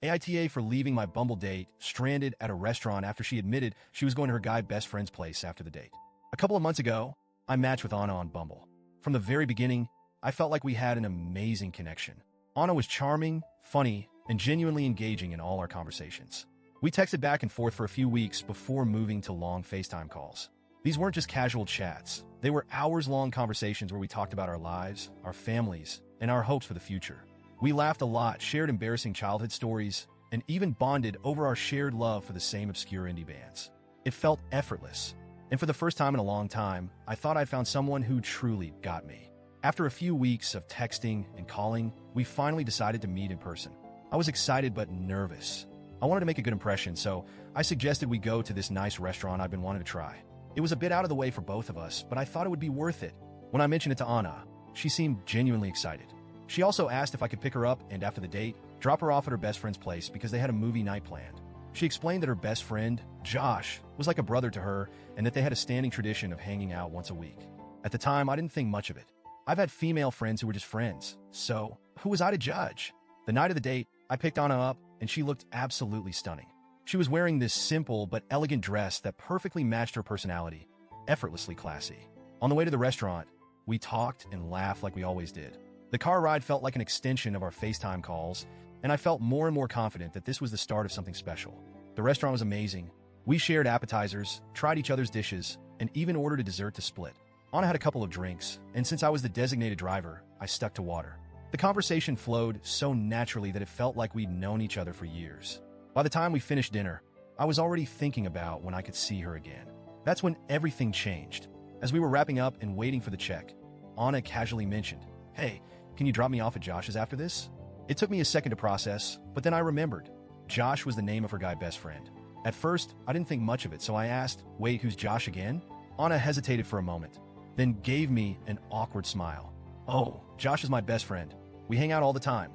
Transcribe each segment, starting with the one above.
AITA for leaving my Bumble date stranded at a restaurant after she admitted she was going to her guy best friend's place after the date. A couple of months ago, I matched with Anna on Bumble. From the very beginning, I felt like we had an amazing connection. Anna was charming, funny, and genuinely engaging in all our conversations. We texted back and forth for a few weeks before moving to long FaceTime calls. These weren't just casual chats. They were hours-long conversations where we talked about our lives, our families, and our hopes for the future. We laughed a lot, shared embarrassing childhood stories, and even bonded over our shared love for the same obscure indie bands. It felt effortless. And for the first time in a long time, I thought I'd found someone who truly got me. After a few weeks of texting and calling, we finally decided to meet in person. I was excited but nervous. I wanted to make a good impression, so I suggested we go to this nice restaurant I've been wanting to try. It was a bit out of the way for both of us, but I thought it would be worth it. When I mentioned it to Anna, she seemed genuinely excited. She also asked if I could pick her up and, after the date, drop her off at her best friend's place because they had a movie night planned. She explained that her best friend, Josh, was like a brother to her and that they had a standing tradition of hanging out once a week. At the time, I didn't think much of it. I've had female friends who were just friends, so who was I to judge? The night of the date, I picked Anna up, and she looked absolutely stunning. She was wearing this simple but elegant dress that perfectly matched her personality, effortlessly classy. On the way to the restaurant, we talked and laughed like we always did. The car ride felt like an extension of our FaceTime calls, and I felt more and more confident that this was the start of something special. The restaurant was amazing. We shared appetizers, tried each other's dishes, and even ordered a dessert to split. Anna had a couple of drinks, and since I was the designated driver, I stuck to water. The conversation flowed so naturally that it felt like we'd known each other for years. By the time we finished dinner, I was already thinking about when I could see her again. That's when everything changed. As we were wrapping up and waiting for the check, Anna casually mentioned, "Hey, can you drop me off at Josh's after this?" It took me a second to process, but then I remembered. Josh was the name of her guy best friend. At first, I didn't think much of it, so I asked, "Wait, who's Josh again?" Anna hesitated for a moment, then gave me an awkward smile. "Oh, Josh is my best friend. We hang out all the time.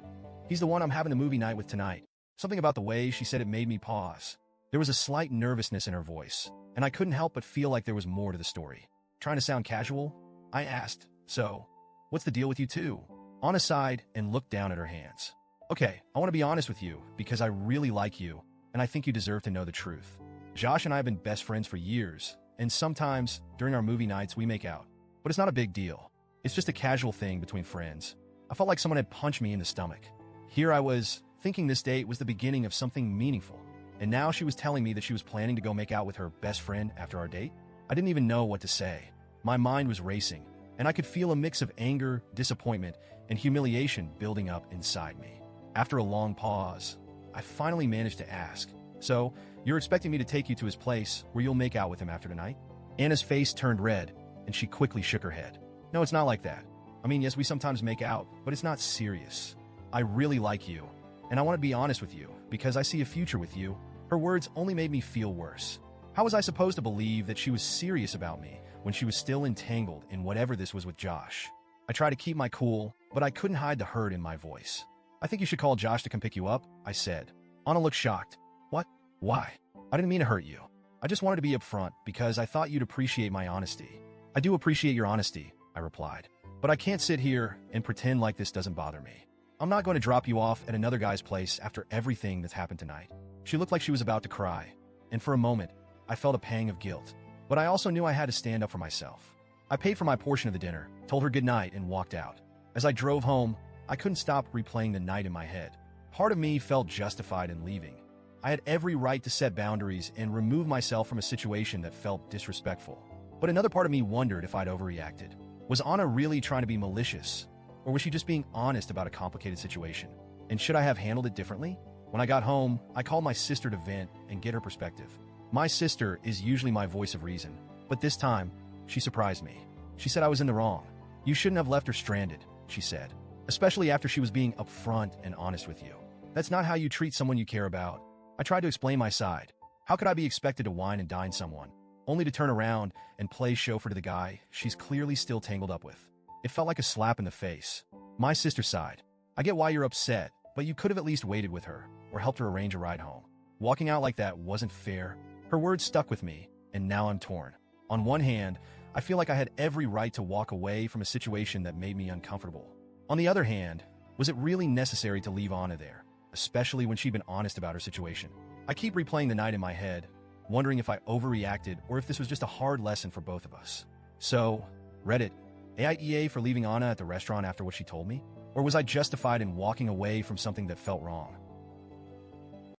He's the one I'm having the movie night with tonight." Something about the way she said it made me pause. There was a slight nervousness in her voice, and I couldn't help but feel like there was more to the story. Trying to sound casual, I asked, "So, what's the deal with you two?" Anna sighed and looked down at her hands. "Okay, I want to be honest with you because I really like you, and I think you deserve to know the truth. Josh and I have been best friends for years, and sometimes, during our movie nights, we make out. But it's not a big deal. It's just a casual thing between friends." I felt like someone had punched me in the stomach. Here I was, thinking this date was the beginning of something meaningful, and now she was telling me that she was planning to go make out with her best friend after our date? I didn't even know what to say. My mind was racing, and I could feel a mix of anger, disappointment, and humiliation building up inside me. After a long pause, I finally managed to ask, "So, you're expecting me to take you to his place where you'll make out with him after tonight?" Anna's face turned red, and she quickly shook her head. "No, it's not like that. I mean, yes, we sometimes make out, but it's not serious. I really like you, and I want to be honest with you, because I see a future with you." Her words only made me feel worse. How was I supposed to believe that she was serious about me when she was still entangled in whatever this was with Josh? I tried to keep my cool, but I couldn't hide the hurt in my voice. "I think you should call Josh to come pick you up," I said. Anna looked shocked. "What? Why? I didn't mean to hurt you. I just wanted to be upfront because I thought you'd appreciate my honesty." "I do appreciate your honesty," I replied. "But I can't sit here and pretend like this doesn't bother me. I'm not going to drop you off at another guy's place after everything that's happened tonight." She looked like she was about to cry, and for a moment, I felt a pang of guilt. But I also knew I had to stand up for myself. I paid for my portion of the dinner, told her goodnight, and walked out. As I drove home, I couldn't stop replaying the night in my head. Part of me felt justified in leaving. I had every right to set boundaries and remove myself from a situation that felt disrespectful. But another part of me wondered if I'd overreacted. Was Anna really trying to be malicious? Or was she just being honest about a complicated situation? And should I have handled it differently? When I got home, I called my sister to vent and get her perspective. My sister is usually my voice of reason, but this time, she surprised me. She said I was in the wrong. "You shouldn't have left her stranded," she said, "especially after she was being upfront and honest with you. That's not how you treat someone you care about." I tried to explain my side. How could I be expected to wine and dine someone, only to turn around and play chauffeur to the guy she's clearly still tangled up with? It felt like a slap in the face. My sister sighed. "I get why you're upset, but you could have at least waited with her or helped her arrange a ride home. Walking out like that wasn't fair." Her words stuck with me, and now I'm torn. On one hand, I feel like I had every right to walk away from a situation that made me uncomfortable. On the other hand, was it really necessary to leave Anna there? especially when she'd been honest about her situation. I keep replaying the night in my head, wondering if I overreacted or if this was just a hard lesson for both of us. So, Reddit, AIEA for leaving Anna at the restaurant after what she told me? Or was I justified in walking away from something that felt wrong?